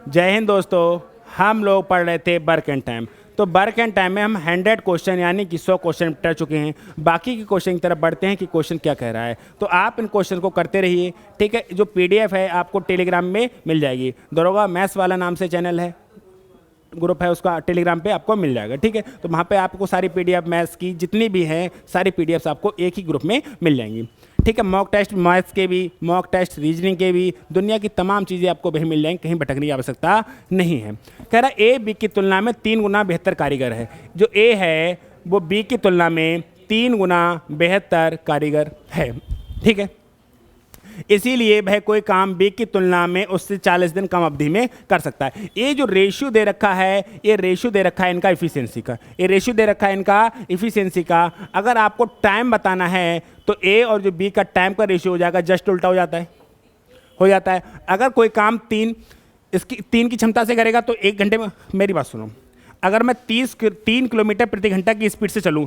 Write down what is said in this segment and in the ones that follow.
जय हिंद दोस्तों। हम लोग पढ़ रहे थे वर्क एंड टाइम। तो वर्क एंड टाइम में हम 100 क्वेश्चन यानी कि 100 क्वेश्चन कर चुके हैं। बाकी के क्वेश्चन की तरफ बढ़ते हैं कि क्वेश्चन क्या कह रहा है। तो आप इन क्वेश्चन को करते रहिए, ठीक है। जो पीडीएफ है आपको टेलीग्राम में मिल जाएगी। दरोगा मैथ्स वाला नाम से चैनल है, ग्रुप है, उसका टेलीग्राम पे आपको मिल जाएगा, ठीक है। तो वहाँ पे आपको सारी पीडीएफ मैथ्स की जितनी भी हैं सारी पीडीएफ्स आपको एक ही ग्रुप में मिल जाएंगी, ठीक है। मॉक टेस्ट मैथ्स के भी, मॉक टेस्ट रीजनिंग के भी, दुनिया की तमाम चीज़ें आपको वहीं मिल जाएंगी, कहीं भटकने की आवश्यकता नहीं है। कह रहा ए बी की तुलना में 3 गुना बेहतर कारीगर है। जो ए है वो बी की तुलना में 3 गुना बेहतर कारीगर है, ठीक है। इसीलिए वह कोई काम बी की तुलना में उससे 40 दिन कम अवधि में कर सकता है। ये जो रेशियो दे रखा है, ये रेशियो दे रखा है इनका इफिशियंसी का, ये रेशियो दे रखा है इनका इफिशियंसी का। अगर आपको टाइम बताना है तो ए और जो बी का टाइम का रेशियो हो जाएगा, जस्ट उल्टा हो जाता है। अगर कोई काम 3 की क्षमता से करेगा तो 1 घंटे में, मेरी बात सुनो, अगर मैं 3 किलोमीटर प्रति घंटा की स्पीड से चलूँ,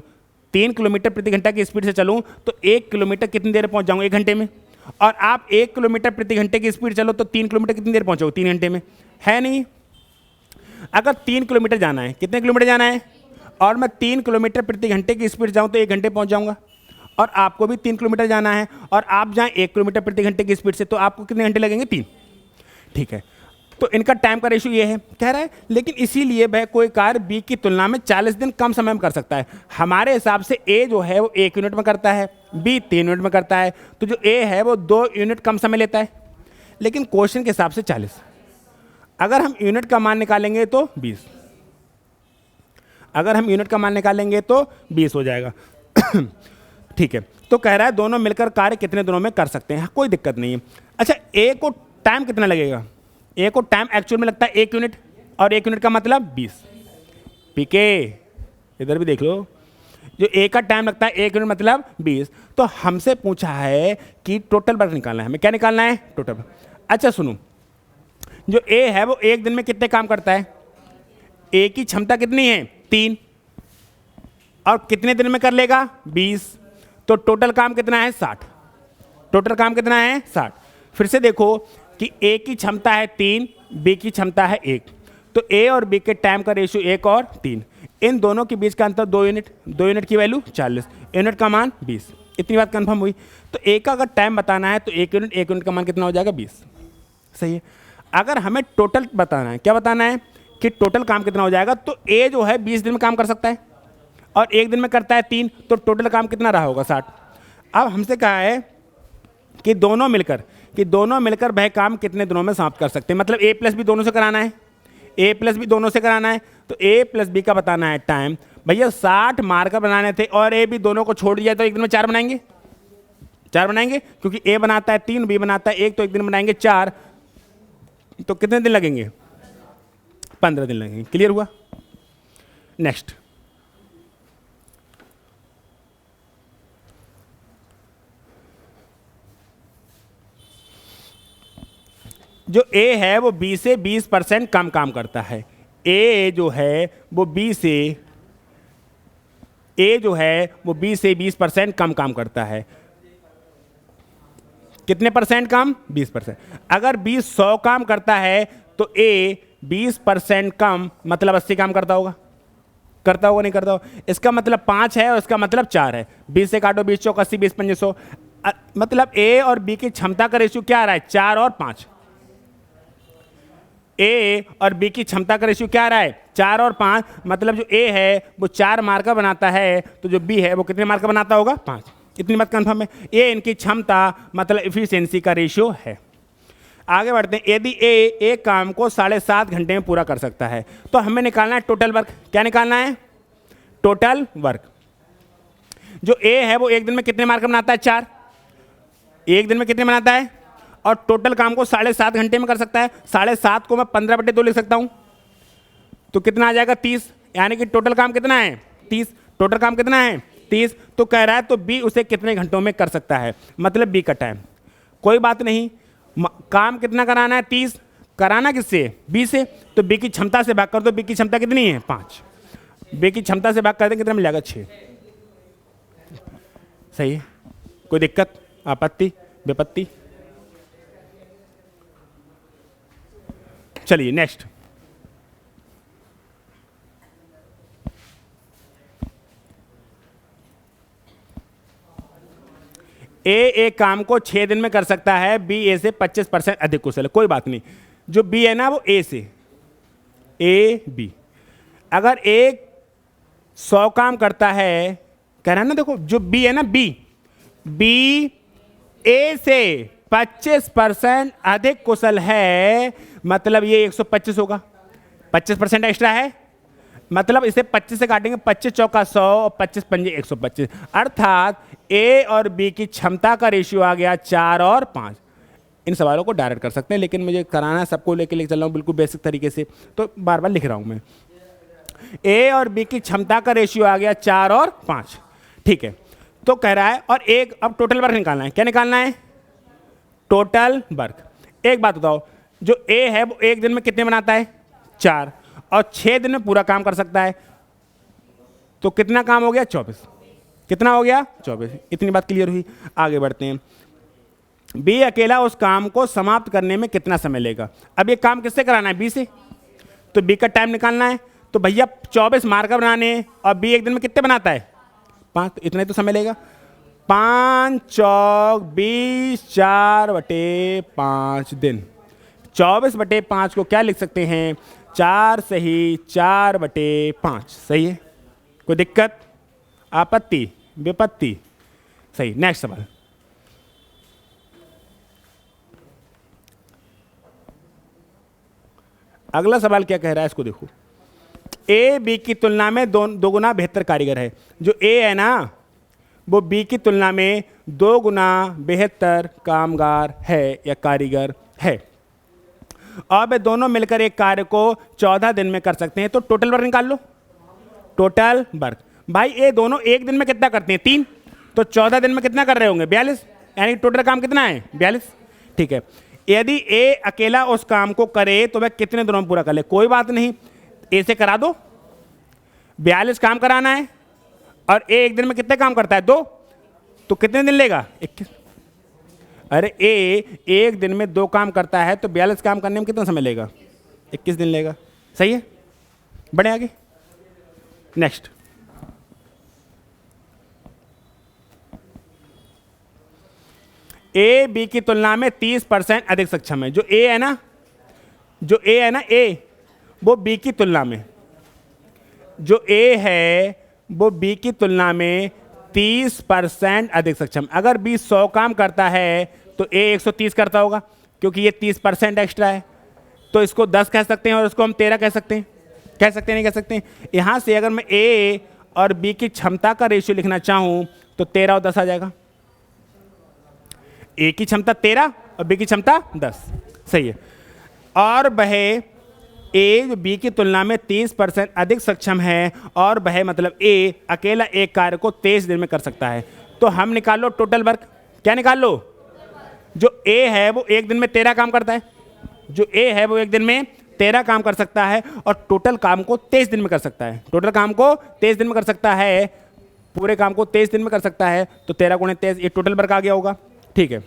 3 किलोमीटर प्रति घंटा की स्पीड से चलूँ तो 1 किलोमीटर कितनी देर में पहुँच जाऊँगा? 1 घंटे में। और आप 1 किलोमीटर प्रति घंटे की स्पीड चलो तो 3 किलोमीटर कितनी देर पहुँचोगे? 3 घंटे में, है नहीं। अगर 3 किलोमीटर जाना है, कितने किलोमीटर जाना है, और मैं 3 किलोमीटर प्रति घंटे की स्पीड जाऊँ तो 1 घंटे पहुँच जाऊँगा। और आपको भी 3 किलोमीटर जाना है और आप जाएँ 1 किलोमीटर प्रति घंटे की स्पीड से, तो आपको कितने घंटे लगेंगे? 3, ठीक है। तो इनका टाइम का रेशियो ये है, कह रहा है। लेकिन इसीलिए वह कोई कार्य बी की तुलना में 40 दिन कम समय में कर सकता है। हमारे हिसाब से ए जो है वो 1 यूनिट में करता है, बी 3 यूनिट में करता है, तो जो ए है वो 2 यूनिट कम समय लेता है। लेकिन क्वेश्चन के हिसाब से 40, अगर हम यूनिट का मान निकालेंगे तो 20, अगर हम यूनिट का मान निकालेंगे तो 20 हो जाएगा ठीक है। तो कह रहा है दोनों मिलकर कार्य कितने दिनों में कर सकते हैं? कोई दिक्कत नहीं है। अच्छा, ए को टाइम कितना लगेगा? ए को टाइम एक्चुअल में लगता है 1 यूनिट, और 1 यूनिट का मतलब 20। पीके इधर भी देख लो, जो ए का टाइम लगता है 1 यूनिट मतलब 20। तो हमसे पूछा है कि टोटल वर्क निकालना है, हमें क्या निकालना है? Total work. अच्छा सुनो, जो ए है वो 1 दिन में कितने काम करता है? ए की क्षमता कितनी है? 3, और कितने दिन में कर लेगा? 20। तो टोटल काम कितना है? 60। टोटल काम कितना है? 60। फिर से देखो कि ए की क्षमता है 3, बी की क्षमता है 1, तो ए और बी के टाइम का रेशियो 1 और 3, इन दोनों के बीच का अंतर 2 यूनिट, 2 यूनिट की वैल्यू 40, यूनिट का मान 20। इतनी बात कंफर्म हुई। तो ए का अगर टाइम बताना है तो 1 यूनिट, 1 यूनिट का मान कितना हो जाएगा? 20, सही है। अगर हमें टोटल बताना है, क्या बताना है कि टोटल काम कितना हो जाएगा, तो ए जो है 20 दिन में काम कर सकता है और 1 दिन में करता है 3, तो टोटल काम कितना रहा होगा? 60। अब हमसे कहा है कि दोनों मिलकर वह काम कितने दिनों में समाप्त कर सकते हैं। मतलब ए प्लस बी दोनों से कराना है, ए प्लस बी दोनों से कराना है, तो ए प्लस बी का बताना है टाइम। भैया 60 मार्कर बनाने थे और ए बी दोनों को छोड़ दिया तो 1 दिन में 4 बनाएंगे, 4 बनाएंगे, क्योंकि ए बनाता है 3, बी बनाता है 1, तो 1 दिन बनाएंगे 4, तो कितने दिन लगेंगे? 15 दिन लगेंगे। क्लियर हुआ? नेक्स्ट, जो ए है वो बी से 20% कम काम करता है। ए जो है वो बी से 20% कम काम करता है। कितने परसेंट कम? 20%। अगर बी 100 काम करता है तो ए 20% कम मतलब 80 काम करता होगा नहीं करता होगा? इसका मतलब 5 है और इसका मतलब 4 है। 20 से काटो, 20 चौक 80, 20 पंजे 100, मतलब ए और बी की क्षमता का रेशियो क्या आ रहा है? 4 और 5। ए और बी की क्षमता का रेशियो क्या आ रहा है? 4 और 5। मतलब जो ए है वो 4 मार्कर बनाता है, तो जो बी है वो कितने मार्कर बनाता होगा? 5। इतनी बात कंफर्म है। ये इनकी क्षमता मतलब इफिशियंसी का रेशियो है। आगे बढ़ते हैं। यदि ए एक काम को 7.5 घंटे में पूरा कर सकता है तो हमें निकालना है टोटल वर्क। क्या निकालना है? Total work. जो ए है वो 1 दिन में कितने मार्कर बनाता है? 4। 1 दिन में कितने बनाता है? और टोटल काम को 7.5 घंटे में कर सकता है। 7.5 को मैं 15/2 लिख सकता हूं, तो कितना आ जाएगा? 30। यानी कि टोटल काम कितना है? 30। टोटल काम कितना है? 30। तो कह रहा है तो बी उसे कितने घंटों में कर सकता है, मतलब बी का टाइम। कोई बात नहीं, काम कितना कराना है? 30। कराना किससे? बी से। तो बी की क्षमता से भाग कर दो। बी की क्षमता कितनी है? 5। बी की क्षमता से भाग कर दें कितना मिल जाएगा? 6। सही है। कोई दिक्कत, आपत्ति, विपत्ति? चलिए नेक्स्ट। ए एक काम को 6 दिन में कर सकता है, बी ए से 25% अधिक कुशल है। कोई बात नहीं, जो बी है ना वो ए से, ए बी, अगर एक 100 काम करता है, कह रहा है ना, देखो जो बी है ना, बी ए से 25% अधिक कुशल है, मतलब ये 125 होगा, 25% एक्स्ट्रा है, मतलब इसे 25 से काटेंगे, 25 चौका 100 और 25 पंजे 125, अर्थात ए और बी की क्षमता का रेशियो आ गया 4 और 5। इन सवालों को डायरेक्ट कर सकते हैं, लेकिन मुझे कराना है, सबको लेके चल रहा हूँ बिल्कुल बेसिक तरीके से, तो बार बार लिख रहा हूँ मैं। ए और बी की क्षमता का रेशियो आ गया 4 और 5, ठीक है। तो कह रहा है, और एक अब टोटल वर्क निकालना है। क्या निकालना है? Total work. एक बात बताओ, जो ए है वो एक दिन में कितने बनाता है? 4, और 6 दिन में पूरा काम कर सकता है, तो कितना काम हो गया? 24। कितना हो गया? 24। इतनी बात क्लियर हुई, आगे बढ़ते हैं। बी अकेला उस काम को समाप्त करने में कितना समय लेगा? अब ये काम किससे कराना है? बी से, तो बी का टाइम निकालना है। तो भैया 24 मार्कर बनाने, और बी एक दिन में कितने बनाता है? 5, तो इतना ही तो समय लेगा। 5 चौक 20, 4/5 दिन। 24/5 को क्या लिख सकते हैं? 4 सही, 4/5 सही है। कोई दिक्कत, आपत्ति, विपत्ति? सही। नेक्स्ट सवाल। अगला सवाल क्या कह रहा है, इसको देखो। ए बी की तुलना में दो गुना बेहतर कारीगर है। जो ए है ना, वो बी की तुलना में 2 गुना बेहतर कामगार है या कारीगर है, और वे दोनों मिलकर एक कार्य को 14 दिन में कर सकते हैं। तो टोटल वर्क निकाल लो। टोटल वर्क, भाई ये दोनों एक दिन में कितना करते हैं? 3, तो 14 दिन में कितना कर रहे होंगे? 42, यानी टोटल काम कितना है? 42, ठीक है। यदि ए अकेला उस काम को करे तो वह कितने दिनों में पूरा कर ले? कोई बात नहीं, ए से करा दो। 42 काम कराना है, और ए एक दिन में कितने काम करता है? 2, तो कितने दिन लेगा? 21। अरे ए एक दिन में 2 काम करता है, तो 42 काम करने में कितना समय लेगा? 21 दिन लेगा। सही है, बढ़े आगे। नेक्स्ट। ए बी की तुलना में 30% अधिक सक्षम है। जो ए है ना, ए वो बी की तुलना में, जो ए है वो बी की तुलना में 30% अधिक सक्षम। अगर बी 100 काम करता है तो ए 130 करता होगा, क्योंकि ये 30% एक्स्ट्रा है। तो इसको 10 कह सकते हैं, और इसको हम 13 कह सकते हैं। कह सकते हैं, नहीं कह सकते? यहां से अगर मैं ए और बी की क्षमता का रेशियो लिखना चाहूं तो 13 और 10 आ जाएगा। ए की क्षमता 13 और बी की क्षमता 10, सही है। और वह ए जो बी की तुलना में 30% अधिक सक्षम है, और वह मतलब ए अकेला एक कार्य को 23 दिन में कर सकता है। तो हम निकाल लो टोटल वर्क। क्या निकाल लो? जो ए है वो एक दिन में 13 काम करता है, जो ए है वो एक दिन में 13 काम कर सकता है, और टोटल काम को 23 दिन में कर सकता है। टोटल काम को 23 दिन में कर सकता है, पूरे काम को 23 दिन में कर सकता है, तो 13 × 23, ये टोटल वर्क आ गया होगा, ठीक है।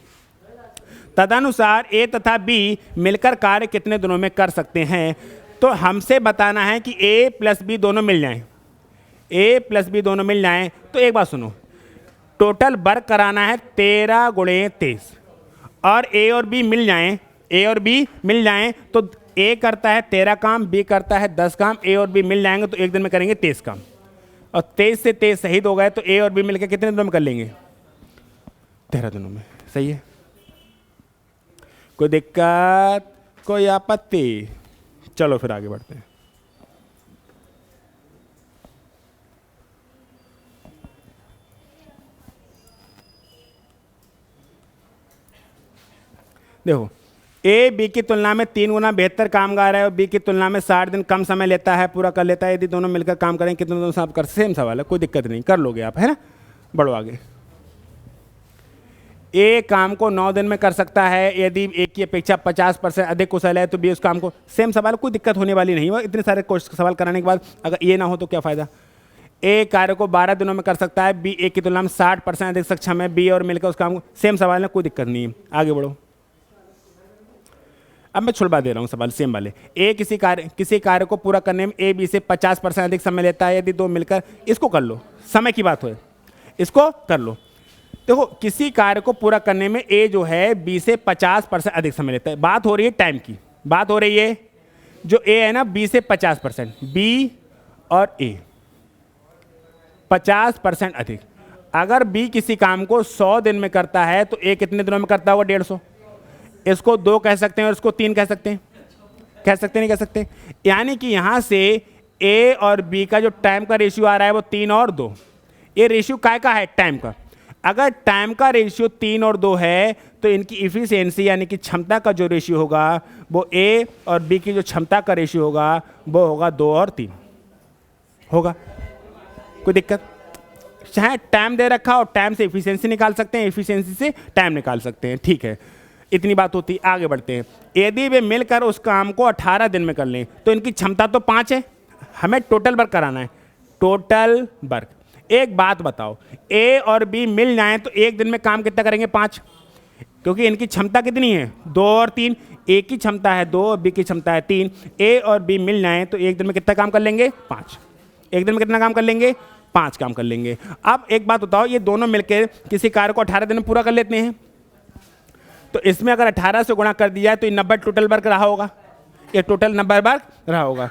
तदनुसार ए तथा बी मिलकर कार्य कितने दिनों में कर सकते हैं? तो हमसे बताना है कि ए प्लस बी दोनों मिल जाएं। ए प्लस बी दोनों मिल जाएं, तो एक बात सुनो, टोटल वर्क कराना है 13 × 23, और ए और बी मिल जाएं, ए और बी मिल जाएं, तो ए करता है 13 काम, बी करता है 10 काम, ए और बी मिल जाएंगे तो एक दिन में करेंगे 23 काम, और 23 से 23 शहीद हो गए, तो ए और बी मिलकर कितने दिनों में कर लेंगे? 13 दिनों में। सही है, कोई दिक्कत, कोई आपत्ति? चलो फिर आगे बढ़ते हैं। देखो, ए बी की तुलना में 3 गुना बेहतर कामगार है, और बी की तुलना में 60 दिन कम समय लेता है, पूरा कर लेता है। यदि दोनों मिलकर काम करें कितने दिनों से आप कर? सेम सवाल है, कोई दिक्कत नहीं, कर लोगे आप, है ना। बढ़ो आगे। ए काम को 9 दिन में कर सकता है, यदि ए की अपेक्षा 50% अधिक कुशल है, तो बी उस काम को, सेम सवाल, कोई दिक्कत होने वाली नहीं है। इतने सारे क्वेश्चन सवाल कराने के बाद अगर ये ना हो तो क्या फ़ायदा। ए कार्य को 12 दिनों में कर सकता है, बी ए की तुलना में 60% अधिक सक्षम है, बी और मिलकर उस काम को, सेम सवाल है, कोई दिक्कत नहीं है। आगे बढ़ो। अब मैं छुड़वा दे रहा हूँ सवाल सेम वाले। ए किसी कार्य को पूरा करने में ए बी से 50% अधिक समय लेता है यदि दो मिलकर, इसको कर लो, समय की बात हो, इसको कर लो। देखो किसी कार्य को पूरा करने में ए जो है बी से 50% अधिक समय लेता है, बात हो रही है टाइम की, बात हो रही है जो ए है ना बी से 50%, बी और ए 50% अधिक। अगर बी किसी काम को 100 दिन में करता है तो ए कितने दिनों में करता होगा? 150। इसको 2 कह सकते हैं और इसको 3 कह सकते हैं, कह सकते नहीं कह सकते? यानी कि यहां से ए और बी का जो टाइम का रेशियो आ रहा है वो 3 और 2। ये रेशियो काय का है? टाइम का। अगर टाइम का रेशियो 3 और 2 है तो इनकी इफिशियंसी यानी कि क्षमता का जो रेशियो होगा वो ए और बी की जो क्षमता का रेशियो होगा वो होगा 2 और 3 होगा। कोई दिक्कत? चाहे टाइम दे रखा और टाइम से इफिशियंसी निकाल सकते हैं, इफिशियंसी से टाइम निकाल सकते हैं, ठीक है। इतनी बात होती, आगे बढ़ते हैं। यदि वे मिलकर उस काम को 18 दिन में कर लें तो इनकी क्षमता तो 5 है, हमें टोटल वर्क कराना है, टोटल वर्क। एक बात बताओ, ए और बी मिल जाएं तो एक दिन में काम कितना करेंगे? 5, क्योंकि इनकी क्षमता कितनी है? 2 और 3। ए की क्षमता है 2 और बी की क्षमता है 3। ए और बी मिल जाएं तो एक दिन में कितना काम कर लेंगे? 5। एक दिन में कितना काम कर लेंगे? 5 काम कर लेंगे। अब एक बात बताओ, ये दोनों मिलकर किसी कार्य को 18 दिन में पूरा कर लेते हैं तो इसमें अगर 18 से गुणा कर दिया तो ये 90 टोटल वर्क रहा होगा, ये टोटल 90 वर्क रहा होगा।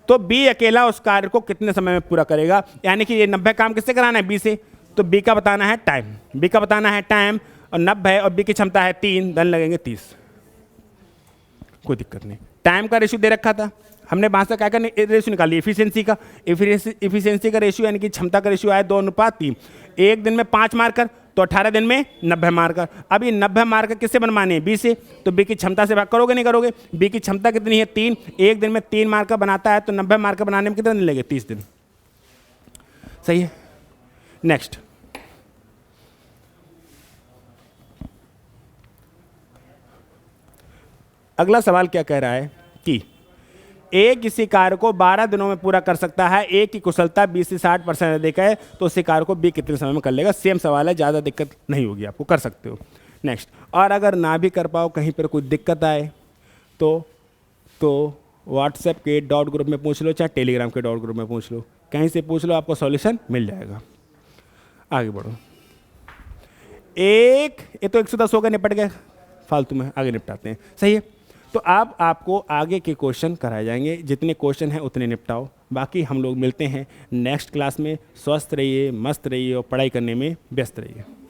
तो बी अकेला उस कार्य को कितने समय में पूरा करेगा? यानी कि ये 90 काम किससे कराना है? बी से। तो बी का बताना है टाइम, बी का बताना है टाइम, और 90 और बी की क्षमता है 3, धन लगेंगे 30। कोई दिक्कत नहीं। टाइम का रेशियो दे रखा था, हमने वहाँ से क्या करने रेशियो निकाली? इफिशियंसी का। इफिशियंसी का रेशियो यानी कि क्षमता का रेशियो आया 2:3। एक दिन में 5 मारकर तो 18 दिन में 90 मारकर। अब ये 90 मारकर किससे बनवाने हैं? बी से। तो बी की क्षमता से भाग करोगे नहीं करोगे? बी की क्षमता कितनी है? 3। एक दिन में 3 मारकर बनाता है तो 90 मारकर बनाने में कितने दिन लगे? 30 दिन। सही है। नेक्स्ट, अगला सवाल क्या कह रहा है कि ए किसी कार्य को 12 दिनों में पूरा कर सकता है, ए की कुशलता 20 से 60% अधिक है, तो उसी कार्य को बी कितने समय में कर लेगा? सेम सवाल है, ज़्यादा दिक्कत नहीं होगी आपको, कर सकते हो। नेक्स्ट, और अगर ना भी कर पाओ, कहीं पर कोई दिक्कत आए तो व्हाट्सएप के डॉट ग्रुप में पूछ लो, चाहे टेलीग्राम के डॉट ग्रुप में पूछ लो, कहीं से पूछ लो, आपको सॉल्यूशन मिल जाएगा। आगे बढ़ो। ये तो 110 हो गए, निपट गए, फालतू में आगे निपटाते हैं। सही है। तो अब आपको आगे के क्वेश्चन कराए जाएंगे, जितने क्वेश्चन हैं उतने निपटाओ। बाकी हम लोग मिलते हैं नेक्स्ट क्लास में। स्वस्थ रहिए, मस्त रहिए और पढ़ाई करने में व्यस्त रहिए।